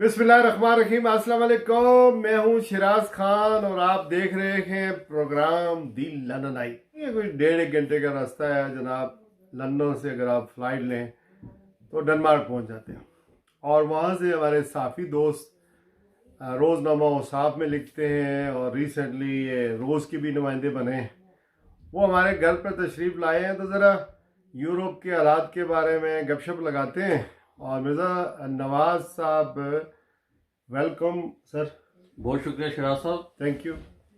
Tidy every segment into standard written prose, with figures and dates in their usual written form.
बिस्मिल्लाहिर्रहमानिर्रहीम। अस्सलाम वालेकुम। मैं हूं शिराज खान और आप देख रहे हैं प्रोग्राम दी लंदन आई। ये कोई 1.5 घंटे का रास्ता है जनाब। लंदन से अगर आप फ्लाइट लें तो डेनमार्क पहुंच जाते हैं और वहां से हमारे साफ़ी दोस्त रोज़नामा औसाफ में लिखते हैं और रिसेंटली ये रोज़ के भी नुमाइंदे बने हैं। वो हमारे घर पर तशरीफ़ लाए हैं तो ज़रा यूरोप के हालात के बारे में गपशप लगाते हैं। और मिर्ज़ा नवाज़ साहब, वेलकम सर। बहुत शुक्रिया शराज साहब। थैंक यू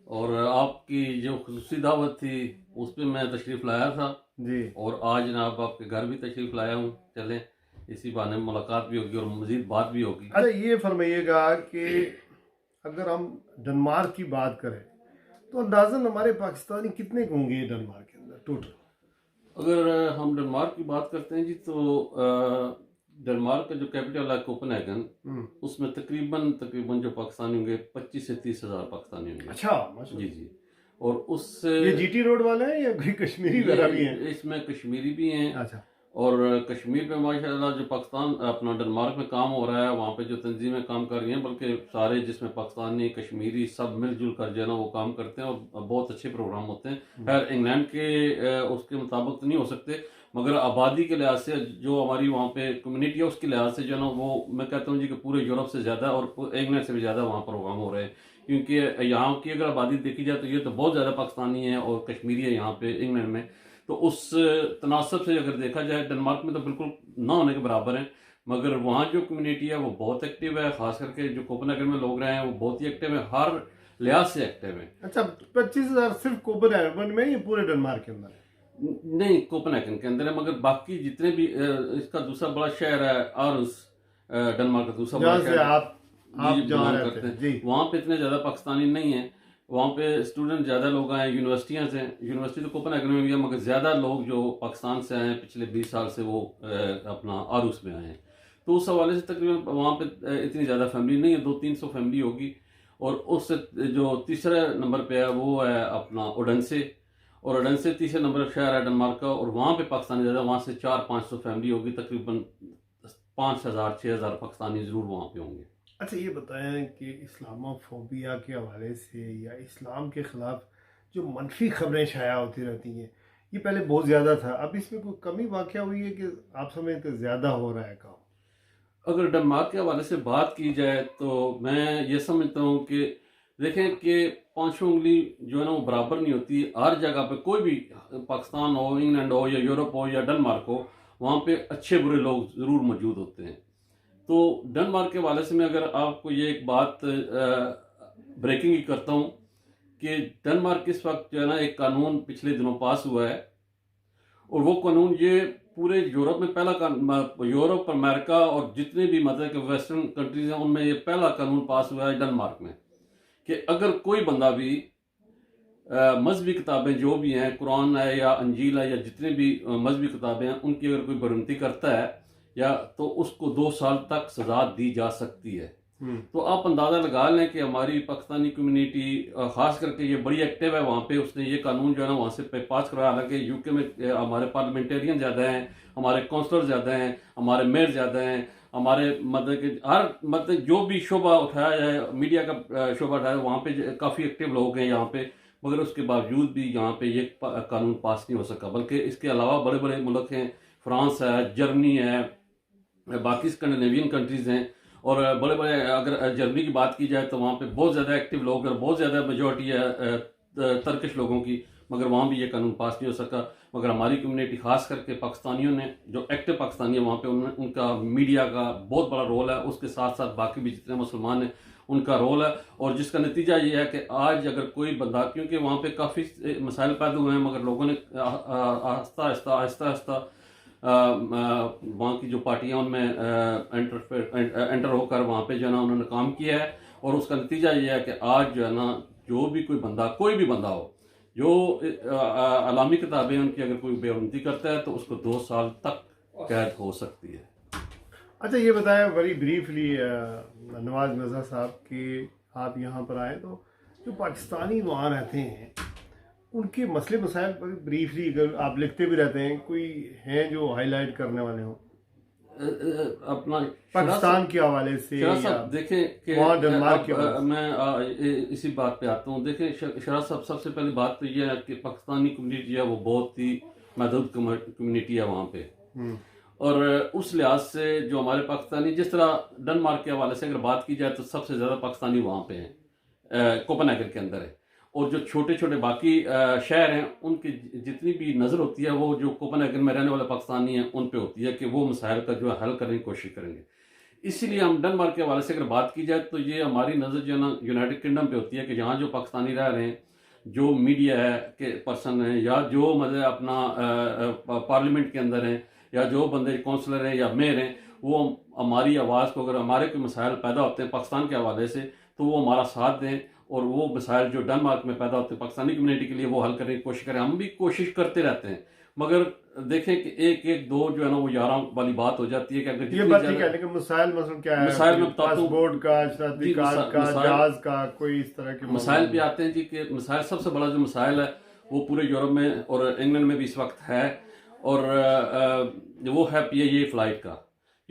और आपकी जो खुसूसी दावत थी उस पर मैं तशरीफ़ लाया था जी। और आज जनाब आपके घर भी तशरीफ़ लाया हूँ। चलें, इसी बहाने मुलाकात भी होगी और मज़ीद बात भी होगी। अच्छा, ये फरमाइएगा कि अगर हम डेनमार्क की बात करें तो अंदाज़न हमारे पाकिस्तानी कितने होंगे डेनमार्क के अंदर टोटल? अगर हम डेनमार्क की बात करते हैं जी तो डेनमार्क का जो कैपिटल है कोपेनहेगन, उसमें तकरीबन जो पाकिस्तानी होंगे 25 से 30 हज़ार पाकिस्तानी होंगे। अच्छा, जी जी। और उससे ये जीटी रोड वाले हैं या कोई कश्मीरी वगैरह भी हैं? इसमें कश्मीरी भी हैं। अच्छा। और कश्मीर पे माशाल्लाह जो पाकिस्तान अपना डेनमार्क में काम हो रहा है, वहाँ पे जो तंजीमें काम कर रही हैं, बल्कि सारे जिसमें पाकिस्तानी कश्मीरी सब मिलजुल कर जो है ना वो काम करते हैं और बहुत अच्छे प्रोग्राम होते हैं। खैर इंग्लैंड के उसके मुताबिक तो नहीं हो सकते, मगर आबादी के लिहाज से जो हमारी वहाँ पे कम्युनिटी है उसके लिहाज से जो है ना वो मैं कहता हूँ जी कि पूरे यूरोप से ज़्यादा और इंग्लैंड से भी ज़्यादा वहाँ प्रोग्राम हो रहे हैं। क्योंकि यहाँ की अगर आबादी देखी जाए तो ये तो बहुत ज़्यादा पाकिस्तानी है और कश्मीरी है यहाँ पे इंग्लैंड में। तो उस तनासब से अगर देखा जाए डेनमार्क में तो बिल्कुल ना होने के बराबर है, मगर वहाँ जो कम्युनिटी है वो बहुत एक्टिव है। खास करके जो कोपेनहेगन में लोग रहे हैं वो बहुत ही एक्टिव है, हर लिहाज से एक्टिव है। अच्छा, 25,000 सिर्फ कोपेनहेगन में, ये पूरे डेनमार्क के अंदर है? नहीं, कोपेनहेगन के अंदर है, मगर बाकी जितने भी इसका दूसरा बड़ा शहर है आर्हुस, डेनमार्क का दूसरा बड़ा शहर आप जहाँ बिलोंग रहते करते हैं जी। हैं, वहाँ पे इतने ज़्यादा पाकिस्तानी नहीं हैं। वहाँ पे स्टूडेंट ज़्यादा लोग आए हैं, यूनिवर्सिटियाँ से, यूनिवर्सिटी तो कोपेनहेगन में भी है, मगर ज़्यादा लोग जो पाकिस्तान से आए हैं पिछले 20 साल से वो अपना आरूस में आए हैं। तो उस हवाले से तकरीबन वहाँ पे इतनी ज़्यादा फैमिली नहीं है, 200-300 फैमिली होगी। और उससे जो तीसरे नंबर पे है वो है अपना ओडेंसे, और ओडेंसे तीसरे नंबर शहर है डेनमार्क का, और वहाँ पे पाकिस्तानी ज़्यादा, वहाँ से 400-500 फैमिली होगी, तकरीबन 5,000-6,000 पाकिस्तानी ज़रूर वहाँ पे होंगे। अच्छा, ये बताएं कि इस्लामोफोबिया के हवाले से या इस्लाम के ख़िलाफ़ जो मनफी खबरें शाया होती रहती हैं, ये पहले बहुत ज़्यादा था, अब इसमें कोई कमी वाक़या हुई है कि आप समझते हैं ज़्यादा हो रहा है काम? अगर डेनमार्क के हवाले से बात की जाए तो मैं ये समझता हूँ कि देखें कि पांचों उंगली जो है ना वो बराबर नहीं होती। हर जगह पे कोई भी, पाकिस्तान हो, इंग्लैंड हो या यूरोप हो या डेनमार्क हो, वहाँ पे अच्छे बुरे लोग ज़रूर मौजूद होते हैं। तो डेनमार्क के हवाले से मैं अगर आपको ये एक बात ब्रेकिंग ही करता हूँ कि डेनमार्क इस वक्त जो है ना एक कानून पिछले दिनों पास हुआ है, और वो कानून ये पूरे यूरोप में यूरोप, अमेरिका और जितने भी मतलब कि वेस्टर्न कंट्रीज हैं उनमें ये पहला कानून पास हुआ है डेनमार्क में, कि अगर कोई बंदा भी मजहबी किताबें जो भी हैं, कुरान है या अंजील है या जितने भी मजहबी किताबें हैं, उनकी अगर कोई बरमती करता है या तो उसको 2 साल तक सजा दी जा सकती है। तो आप अंदाज़ा लगा लें कि हमारी पाकिस्तानी कम्युनिटी ख़ास करके ये बड़ी एक्टिव है वहाँ पे। उसने ये कानून जो है ना वहाँ से पास करवाया। हालांकि यूके में हमारे पार्लियामेंटेरियन ज़्यादा हैं, हमारे काउंसलर ज़्यादा हैं, हमारे मेयर ज़्यादा हैं, हमारे मतलब कि हर मतलब जो भी शोबा उठाया जाए, मीडिया का शोबा उठाया, वहाँ पे काफ़ी एक्टिव लोग हैं यहाँ पे, मगर उसके बावजूद भी यहाँ पे ये कानून पास नहीं हो सका। बल्कि इसके अलावा बड़े बड़े मुल्क हैं, फ्रांस है, जर्मनी है, बाकी स्कैंडिनेवियन कंट्रीज़ हैं, और बड़े बड़े अगर जर्मनी की बात की जाए तो वहाँ पे बहुत ज़्यादा एक्टिव लोग हैं, बहुत ज़्यादा मेजॉरिटी है तर्किश लोगों की, मगर वहाँ भी ये कानून पास नहीं हो सका। मगर हमारी कम्युनिटी खास करके पाकिस्तानियों ने, जो एक्टिव पाकिस्तानी है वहाँ पे, उनका मीडिया का बहुत बड़ा रोल है। उसके साथ साथ बाकी भी जितने मुसलमान हैं उनका रोल है, और जिसका नतीजा ये है कि आज अगर कोई बंदा, क्योंकि वहाँ पे काफ़ी मसाइल पैदा हुए हैं, मगर लोगों ने आहिस्ता आहिस्ता वहाँ की जो पार्टियां उनमें एंटर होकर वहाँ पे जो है ना उन्होंने काम किया है। और उसका नतीजा ये है कि आज जो है ना जो भी कोई भी बंदा हो जो अलामी किताबें उनकी अगर कोई बेअदबी करता है तो उसको 2 साल तक कैद हो सकती है। अच्छा, ये बताया वेरी ब्रीफली नवाज मिर्ज़ा साहब कि आप यहाँ पर आए तो जो पाकिस्तानी वहाँ रहते हैं उनके मसले मसाइल पर ब्रीफली, अगर आप लिखते भी रहते हैं, कोई हैं जो हाईलाइट करने वाले हों? اپنا پاکستان کے حوالے سے شراز صاحب دیکھیں کہ وہاں ڈنمارک کے حوالے سے؟ میں اسی بات پہ آتا ہوں. دیکھیں شراز صاحب، سب سے پہلی بات تو یہ ہے کہ پاکستانی کمیونٹی ہے وہ بہت ہی محدود کمیونٹی ہے وہاں پہ، اور اس لحاظ سے جو ہمارے پاکستانی، جس طرح ڈنمارک کے حوالے سے اگر بات کی جائے تو سب سے زیادہ پاکستانی وہاں پہ ہیں، کوپن ہیگن کے اندر ہے. اور جو چھوٹے چھوٹے باقی شہر ہیں ان کی جتنی بھی نظر ہوتی ہے وہ جو کوپن ہیگن میں رہنے والے پاکستانی ہیں ان پہ ہوتی ہے کہ وہ مسائل کا جو ہے حل کرنے کی کوشش کریں گے. اسی لیے ہم ڈنمارک کے حوالے سے اگر بات کی جائے تو یہ ہماری نظر جو ہے نا یونائٹڈ کنگڈم پہ ہوتی ہے کہ یہاں جو پاکستانی رہ رہے ہیں، جو میڈیا ہے کہ پرسن ہیں، یا جو مطلب اپنا پارلیمنٹ کے اندر ہیں، یا جو بندے کونسلر ہیں یا میئر ہیں، وہ ہماری آواز کو، اگر ہمارے کوئی مسائل پیدا ہوتے ہیں پاکستان کے حوالے سے تو وہ ہمارا ساتھ دیں، اور وہ مسائل جو ڈنمارک میں پیدا ہوتے ہیں پاکستانی کمیونٹی کے لیے وہ حل کرنے کی کوشش کریں. ہم بھی کوشش کرتے رہتے ہیں، مگر دیکھیں کہ ایک دو جو ہے نا وہ 11 والی بات ہو جاتی ہے کہ اگر یہ بات ٹھیک ہے، لیکن مسائل مثلا کیا ہے؟ مسائل میں بتاتا ہوں، پاسپورٹ کا، اشتراطی کارڈ کا، جہاز کا، کوئی اس طرح کے مسائل بھی آتے ہیں جی. کہ مسائل، سب سے بڑا جو مسائل ہے وہ پورے یورپ میں اور انگلینڈ میں بھی اس وقت ہے، اور وہ ہے پی آئی اے فلائٹ کا.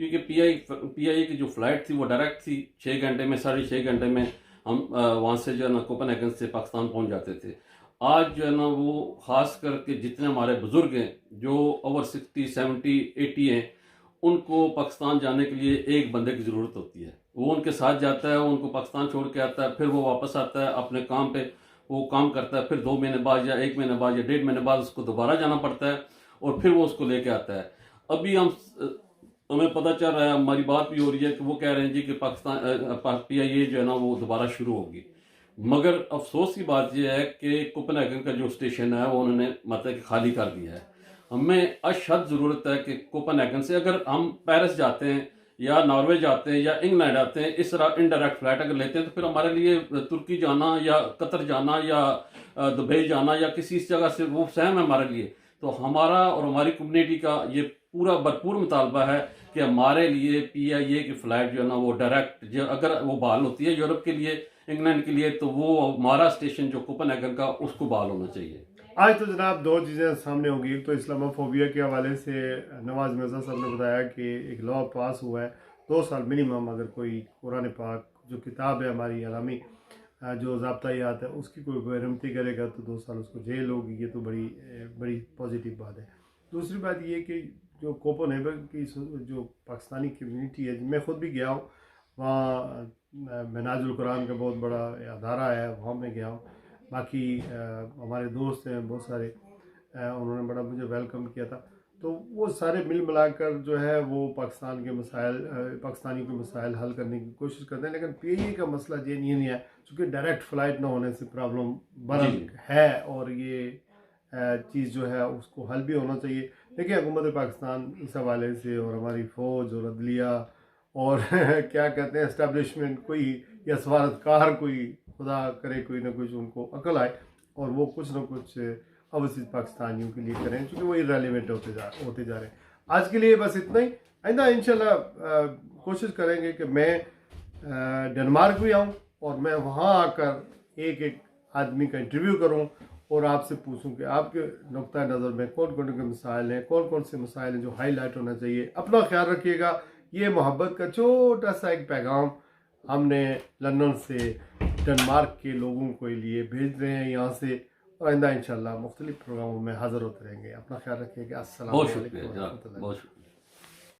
کیونکہ پی آئی اے کی جو فلائٹ تھی وہ ڈائریکٹ تھی، 6 گھنٹے میں، 6.5 گھنٹے میں ہم وہاں سے جو ہے نا کوپن ہیگن سے پاکستان پہنچ جاتے تھے. آج جو ہے نا وہ خاص کر کے جتنے ہمارے بزرگ ہیں جو اوور 60 70 80 ہیں، ان کو پاکستان جانے کے لیے ایک بندے کی ضرورت ہوتی ہے. وہ ان کے ساتھ جاتا ہے، ان کو پاکستان چھوڑ کے آتا ہے، پھر وہ واپس آتا ہے اپنے کام پہ، وہ کام کرتا ہے، پھر 2 مہینے بعد یا 1 مہینے بعد یا 1.5 مہینے بعد اس کو دوبارہ جانا پڑتا ہے، اور پھر وہ اس کو لے کے آتا ہے. ابھی ہمیں پتہ چل رہا ہے، ہماری بات بھی ہو رہی ہے کہ وہ کہہ رہے ہیں جی کہ پاکستان پی آئی اے جو ہے نا وہ دوبارہ شروع ہوگی. مگر افسوس کی بات یہ ہے کہ کوپن ہیگن کا جو اسٹیشن ہے وہ انہوں نے مطلب کہ خالی کر دیا ہے. ہمیں اشد ضرورت ہے کہ کوپن ہیگن سے اگر ہم پیرس جاتے ہیں یا ناروے جاتے ہیں یا انگلینڈ جاتے ہیں، اس طرح انڈائریکٹ فلائٹ اگر لیتے ہیں تو پھر ہمارے لیے ترکی جانا یا قطر جانا یا دبئی جانا یا کسی اس جگہ سے وہ سہم ہے ہمارے لیے. تو ہمارا اور ہماری کمیونٹی کا یہ پورا بھرپور مطالبہ ہے کہ ہمارے لیے پی آئی اے کی فلائٹ جو ہے نا وہ ڈائریکٹ اگر وہ بحال ہوتی ہے یورپ کے لیے، انگلینڈ کے لیے، تو وہ ہمارا اسٹیشن جو کوپن ہیگن کا اس کو بحال ہونا چاہیے. آج تو جناب 2 چیزیں سامنے ہوں گی. ایک تو اسلام فوبیا کے حوالے سے نواز مرزا صاحب نے بتایا کہ ایک لا پاس ہوا ہے 2 سال منیمم اگر کوئی قرآن پاک جو کتاب ہے ہماری علامی جو ضابطیات ہے اس کی کوئی برہمتی کرے گا تو 2 سال اس کو جیل ہوگی. یہ تو بڑی پازیٹیو بات ہے. دوسری بات یہ کہ جو کوپن ہیگن کی جو پاکستانی کمیونٹی ہے، میں خود بھی گیا ہوں وہاں، مناج القرآن کا بہت بڑا ادارہ ہے، وہاں میں گیا ہوں. باقی ہمارے دوست ہیں بہت سارے، انہوں نے بڑا مجھے ویلکم کیا تھا. تو وہ سارے مل ملا کر جو ہے وہ پاکستان کے مسائل، پاکستانی کے مسائل حل کرنے کی کوشش کرتے ہیں. لیکن پی ائی اے کا مسئلہ یہ نہیں ہے، چونکہ ڈائریکٹ فلائٹ نہ ہونے سے پرابلم بڑھ ہے، اور یہ چیز جو ہے اس کو حل بھی ہونا چاہیے. دیکھیں حکومت پاکستان اس حوالے سے اور ہماری فوج اور عدلیہ اور کیا کہتے ہیں اسٹیبلشمنٹ، کوئی یا سفارتکار، کوئی خدا کرے کوئی نہ کچھ ان کو عقل آئے اور وہ کچھ نہ کچھ اوورسیز پاکستانیوں کے لیے کریں، چونکہ وہ irrelevant ہوتے جا رہے ہیں. آج کے لیے بس اتنا ہی. آئندہ انشاءاللہ کوشش کریں گے کہ میں ڈنمارک بھی آؤں اور میں وہاں آ کر ایک آدمی کا انٹرویو کروں اور آپ سے پوچھوں کہ آپ کے نقطہ نظر میں کون کون کے مسائل ہیں، کون کون سے مسائل ہیں جو ہائی لائٹ ہونا چاہیے. اپنا خیال رکھیے گا. یہ محبت کا چھوٹا سا ایک پیغام ہم نے لندن سے ڈنمارک کے لوگوں کے لیے بھیج رہے ہیں یہاں سے. آئندہ انشاءاللہ مختلف پروگراموں میں حاضر ہوتے رہیں گے. اپنا خیال رکھیے گا. السلام علیکم. بہت شکریہ.